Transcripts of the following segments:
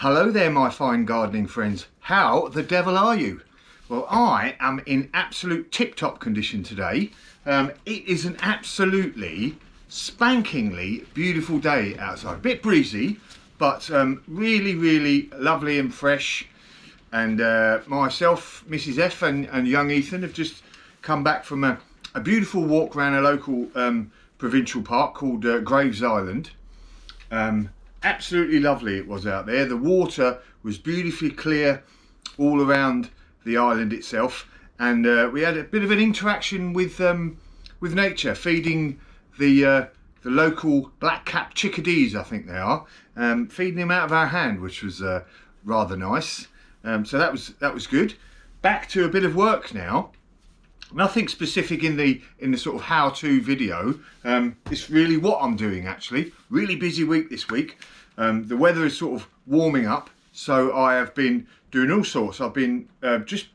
Hello there, my fine gardening friends. How the devil are you? Well, I am in absolute tip-top condition today. It is an absolutely spankingly beautiful day outside. A bit breezy, but really lovely and fresh. And myself, Mrs F and young Ethan have just come back from a beautiful walk around a local provincial park called Graves Island. Absolutely lovely it was out there. The water was beautifully clear all around the island itself, and we had a bit of an interaction with nature, feeding the local black-capped chickadees, I think they are, feeding them out of our hand, which was rather nice. So that was good. Back to a bit of work now. Nothing specific in the sort of how-to video. It's really what I'm doing actually. Really busy week this week. The weather is sort of warming up, so I have been doing all sorts. I've been just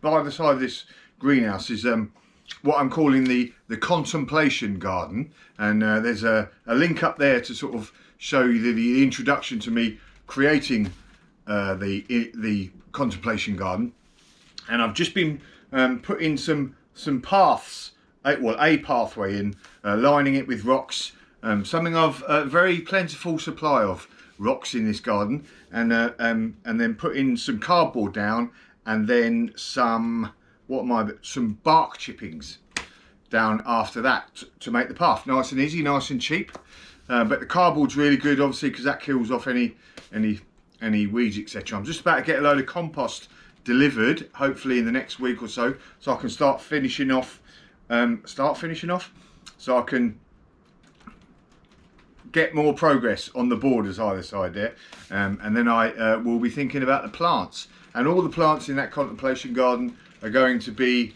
by the side of this greenhouse is what I'm calling the contemplation garden, and there's a link up there to sort of show you the introduction to me creating the contemplation garden. And I've just been putting some paths, a pathway in, lining it with rocks. Something of a very plentiful supply of rocks in this garden, and then putting some cardboard down, and then some bark chippings down after that to make the path nice and easy, nice and cheap. But the cardboard's really good, obviously, because that kills off any weeds, etc. I'm just about to get a load of compost delivered, hopefully in the next week or so I can start finishing off, so I can get more progress on the borders either side there, and then I will be thinking about the plants. And all the plants in that contemplation garden are going to be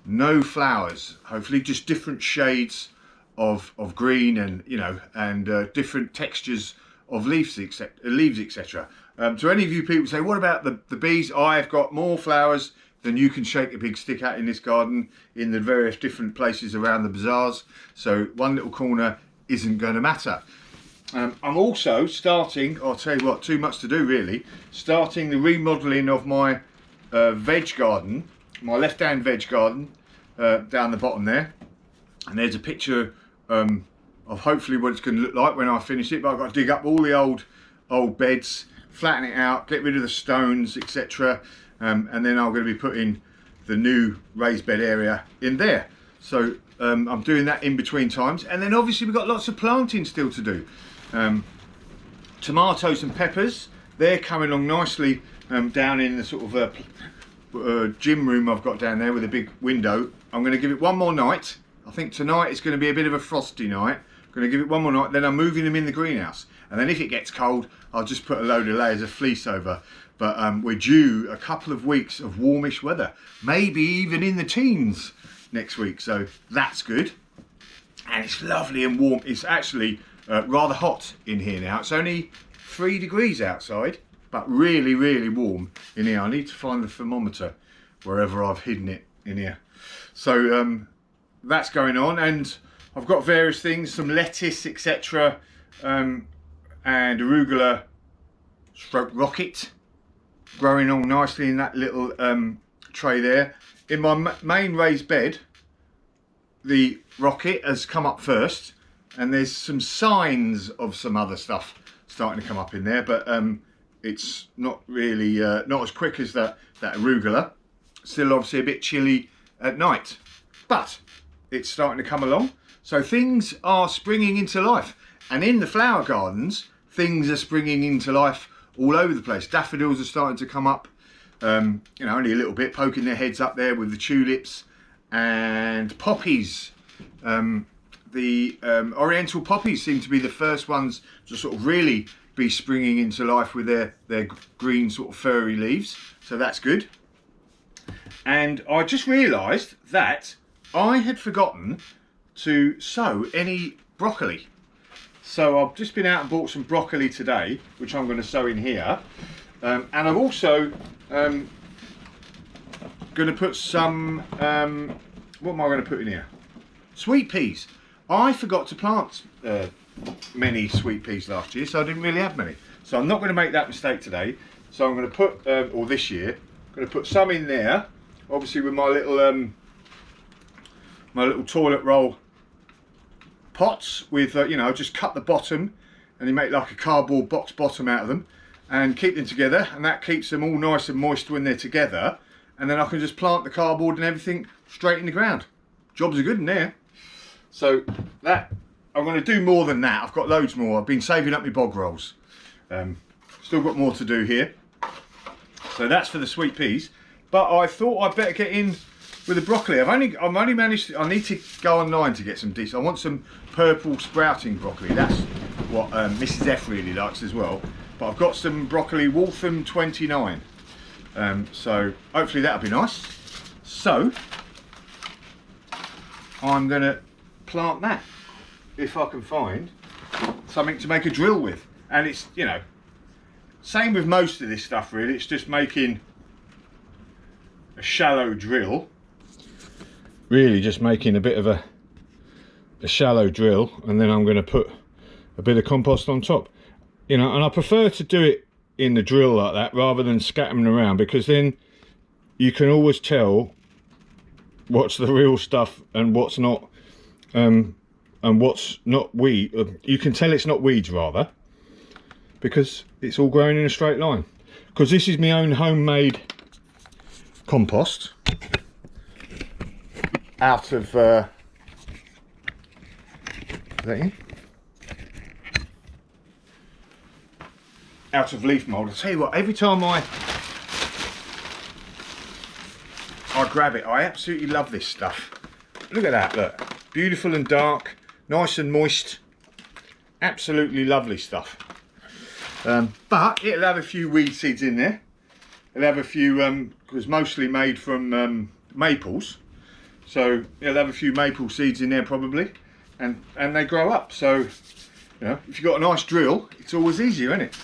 no flowers, hopefully, just different shades of green, and different textures of leaves, etc. To any of you people say, what about the bees? I've got more flowers than you can shake a big stick at in this garden, in the various different places around the bazaars. So one little corner isn't going to matter. I'm also starting, I'll tell you what, too much to do really, starting the remodelling of my veg garden, my left-hand veg garden, down the bottom there. And there's a picture of hopefully what it's going to look like when I finish it. But I've got to dig up all the old beds, flatten it out, get rid of the stones, etc. And then I'm going to be putting the new raised bed area in there. So I'm doing that in between times. And then obviously we've got lots of planting still to do. Tomatoes and peppers, they're coming along nicely down in the sort of gym room I've got down there with a big window. I'm going to give it one more night. I think tonight is going to be a bit of a frosty night. I'm going to give it one more night, then I'm moving them in the greenhouse. And then if it gets cold, I'll just put a load of layers of fleece over. But we're due a couple of weeks of warmish weather, maybe even in the teens next week, so that's good. And it's lovely and warm. It's actually rather hot in here now. It's only 3 degrees outside, but really warm in here. I need to find the thermometer wherever I've hidden it in here. So that's going on, and I've got various things, some lettuce, etc., and arugula stroke rocket growing on nicely in that little tray there. In my main raised bed, the rocket has come up first, and there's some signs of some other stuff starting to come up in there, but it's not really not as quick as that arugula. Still obviously a bit chilly at night, but it's starting to come along. So things are springing into life, and in the flower gardens things are springing into life all over the place. Daffodils are starting to come up, only a little bit, poking their heads up there with the tulips, and poppies. The oriental poppies seem to be the first ones to sort of really be springing into life with their green sort of furry leaves, so that's good. And I just realised that I had forgotten to sow any broccoli. So I've just been out and bought some broccoli today, which I'm going to sow in here. And I'm also going to put some, what am I going to put in here? Sweet peas. I forgot to plant many sweet peas last year, so I didn't really have many. So I'm not going to make that mistake today. So I'm going to put, or this year, I'm going to put some in there, obviously with my little toilet roll pots with, you know, just cut the bottom and you make like a cardboard box bottom out of them and keep them together, and that keeps them all nice and moist when they're together, and then I can just plant the cardboard and everything straight in the ground. Jobs are good in there. So that, I'm going to do more than that. I've got loads more. I've been saving up my bog rolls. Still got more to do here. So that's for the sweet peas. But I thought I'd better get in with the broccoli. I've only managed to, I need to go online to get some decent. I want some purple sprouting broccoli. That's what Mrs. F really likes as well. But I've got some broccoli Waltham 29. So hopefully that'll be nice. So I'm gonna plant that if I can find something to make a drill with. And it's, you know, same with most of this stuff really. It's just making a shallow drill. Really just making a bit of a shallow drill, and then I'm going to put a bit of compost on top, you know. And I prefer to do it in the drill like that rather than scattering around, because then you can always tell what's the real stuff and what's not, and what's not weed. You can tell it's not weeds rather, because it's all growing in a straight line. Because this is my own homemade compost out of is that in? Out of leaf mould. I'll tell you what, every time I grab it, I absolutely love this stuff. Look at that, look, beautiful and dark, nice and moist, absolutely lovely stuff. But it'll have a few weed seeds in there. It'll have a few, because mostly made from maples, so it'll have a few maple seeds in there probably, and they grow up. So, you know, if you've got a nice drill, it's always easier, isn't it?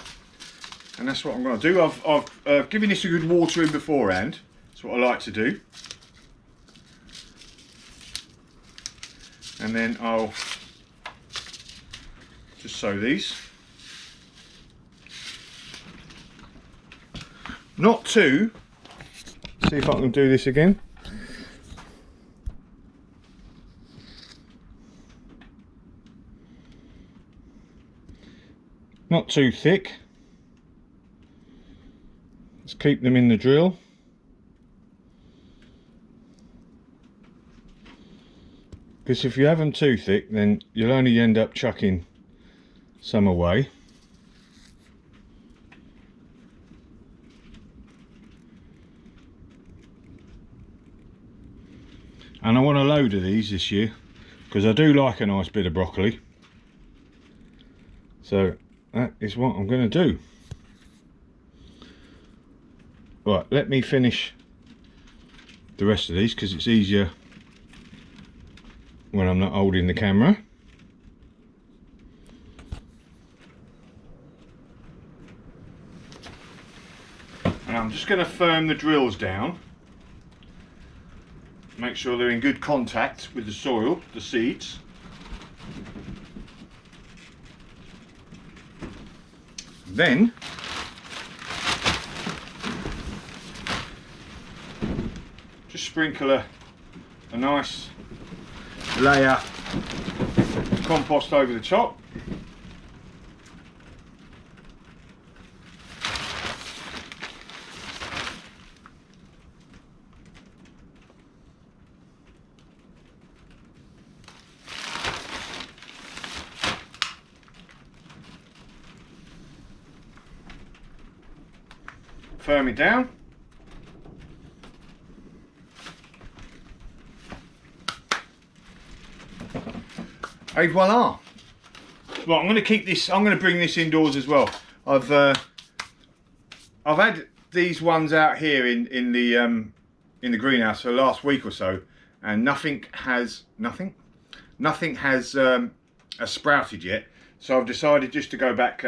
And that's what I'm going to do. I've given this a good watering beforehand. That's what I like to do. And then I'll just sow these. Not too, see if I can do this again. Not too thick. Let's keep them in the drill. Because if you have them too thick, then you'll only end up chucking some away. And I want a load of these this year, because I do like a nice bit of broccoli. So that is what I'm going to do. Right, let me finish the rest of these, because it's easier when I'm not holding the camera. And I'm just going to firm the drills down. Make sure they're in good contact with the soil, the seeds. Then just sprinkle a nice layer of compost over the top. Firm it down. Et voila. Well, I'm going to keep this. I'm going to bring this indoors as well. I've had these ones out here in the greenhouse for the last week or so, and nothing has sprouted yet. So I've decided just to go back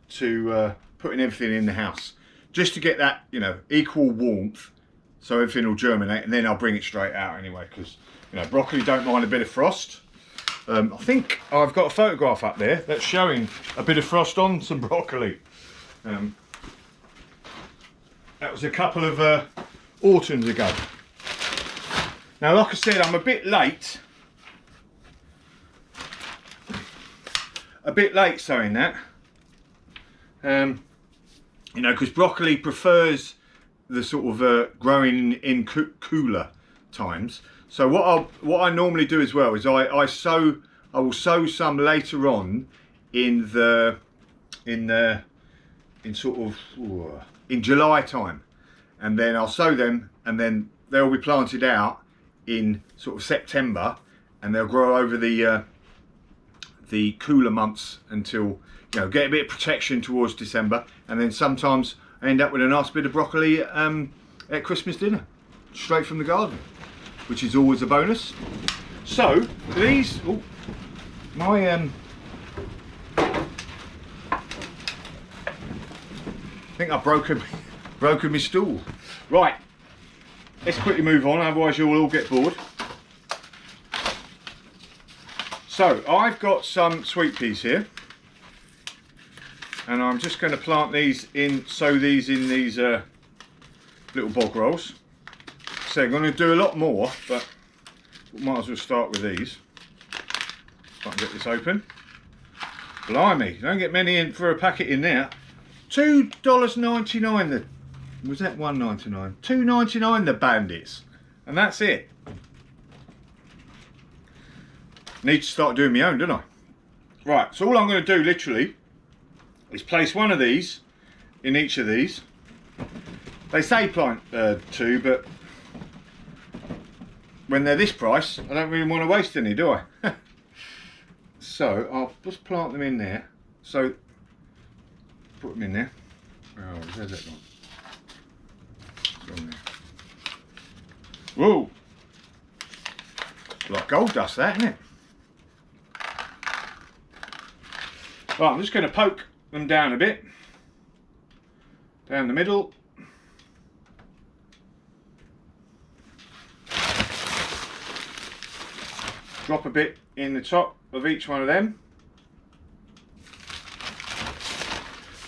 to putting everything in the house, just to get that, you know, equal warmth, so everything will germinate, and then I'll bring it straight out anyway, because, you know, broccoli don't mind a bit of frost. I think I've got a photograph up there that's showing a bit of frost on some broccoli. That was a couple of autumns ago. Now, like I said, I'm a bit late. Sowing that. You know, because broccoli prefers the sort of growing in cooler times. So what I normally do as well is I will sow some later on in July time, and then I'll sow them, and then they'll be planted out in sort of September, and they'll grow over the cooler months until, you know, get a bit of protection towards December, and then sometimes I end up with a nice bit of broccoli at Christmas dinner, straight from the garden, which is always a bonus. So these, I think I've broken my stool. Right, let's quickly move on, otherwise you'll all get bored. So I've got some sweet peas here, and I'm just going to plant these in, sow these in these little bog rolls. So I'm going to do a lot more, but might as well start with these. If I can get this open. Blimey, you don't get many in for a packet in there. $2.99. Was that $1.99? $2.99 the bandits, and that's it. Need to start doing my own, don't I? Right, so all I'm going to do literally is place one of these in each of these. They say plant two, but when they're this price, I don't really want to waste any, do I? So I'll just plant them in there. So put them in there. Oh, where's that one? It's on there. Whoa! Like gold dust, that, isn't it? Right, I'm just going to poke them down a bit, down the middle. Drop a bit in the top of each one of them.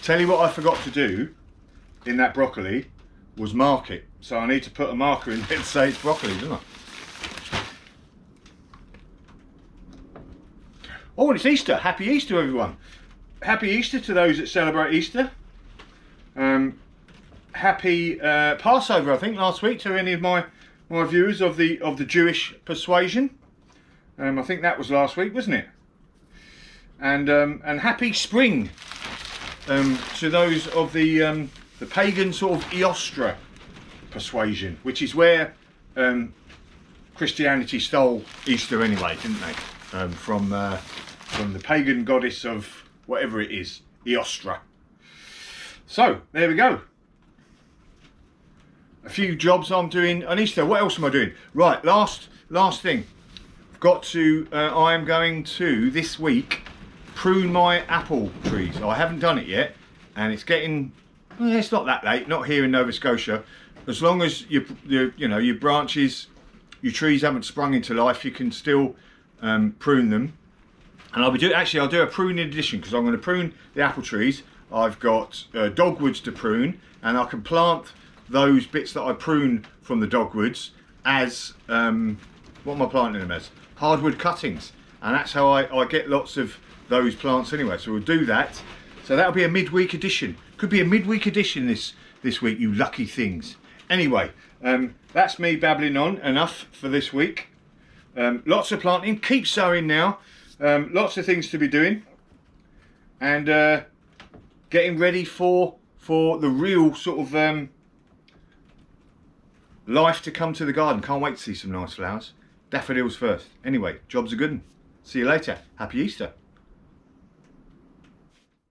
Tell you what I forgot to do in that broccoli was mark it. So I need to put a marker in there to say it's broccoli, don't I? Oh, and it's Easter. Happy Easter, everyone. Happy Easter to those that celebrate Easter. Happy Passover, I think, last week to any of my viewers of the Jewish persuasion. I think that was last week, wasn't it? And happy spring to those of the pagan sort of Eostra persuasion, which is where Christianity stole Easter anyway, didn't they? From the pagan goddess of whatever it is, Eostra. So there we go. A few jobs I'm doing on Easter. What else am I doing? Right, last thing. I've got to. I am going to this week prune my apple trees. I haven't done it yet, and it's getting. Well, it's not that late. Not here in Nova Scotia. As long as your branches, your trees haven't sprung into life, you can still prune them. And I'll do a pruning edition, because I'm going to prune the apple trees. I've got dogwoods to prune, and I can plant those bits that I prune from the dogwoods as what am I planting them as? Hardwood cuttings, and that's how I get lots of those plants anyway. So we'll do that. So that'll be a midweek edition. Could be a midweek edition this week, you lucky things. Anyway, that's me babbling on enough for this week. Lots of planting. Keep sowing now. Lots of things to be doing, and getting ready for the real sort of life to come to the garden. Can't wait to see some nice flowers. Daffodils first. Anyway, job's a good one. See you later. Happy Easter.